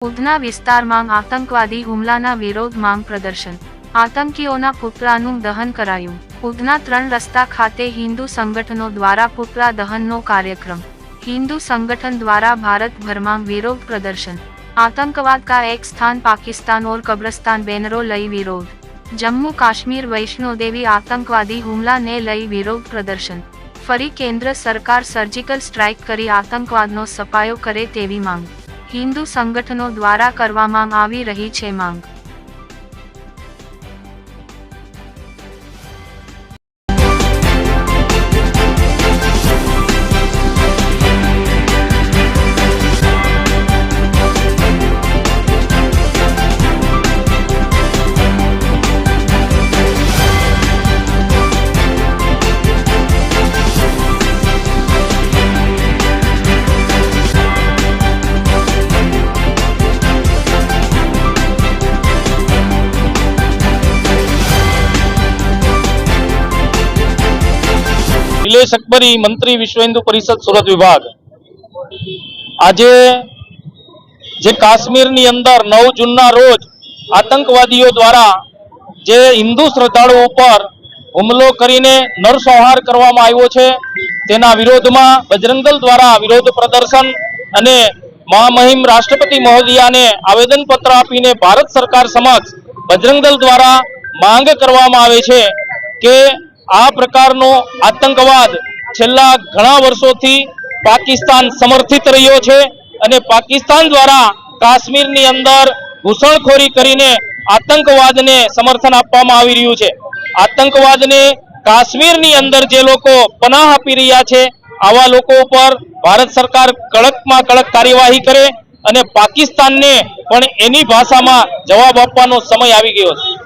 ઉધના વિસ્તારમાં આતંકવાદી હુમલાના વિરોધમાં પ્રદર્શન, આતંકીઓના પુતળાનું દહન કરાયું। ઉધના 3 રસ્તા ખાતે હિન્દુ સંગઠનો દ્વારા પુતળા દહનનો કાર્યક્રમ। हिंदू संगठन द्वारा भारत भर में विरोध प्रदर्शन। आतंकवाद का एक स्थान पाकिस्तान और कब्रिस्तान बैनरों लई विरोध। जम्मू काश्मीर वैष्णो देवी आतंकवादी हुमला ने लई विरोध प्रदर्शन। फरी केंद्र सरकार सर्जिकल स्ट्राइक करी आतंकवादनो सफायो करे तेवी मांग। हिंदू संगठनों द्वारा करवामां आवी रही छे मांग। निलेश अकबरी मंत्री विश्व हिंदू परिषद सूरत विभाग आज जे काश्मीर नी अंदर 9 जून ना रोज आतंकवादीओ द्वारा जे हिंदू श्रद्धालुओ पर हुमलो करीने नरसंहार करवामां आव्यो छे तेना विरोधमां बजरंग दल द्वारा विरोध प्रदर्शन अने महामहिम राष्ट्रपति महोदया ने आवेदन पत्र आपीने भारत सरकार समक्ष बजरंग दल द्वारा मांग करवामां आवे छे के आ प्रकारनो आतंकवाद छेल्ला घणा वर्षोथी पाकिस्तान समर्थित रह्यो छे अने पाकिस्तान द्वारा काश्मीरनी अंदर घूसणखोरी करीने आतंकवादने समर्थन आपवामां आवी रह्युं छे। आतंकवादने काश्मीरनी अंदर जे लोको पनाह आपी रह्या छे आवा लोको पर भारत सरकार कड़कमां कड़क कार्यवाही करे अने पाकिस्तानने पण एनी भाषामां जवाब आपवानो समय आवी गयो छे।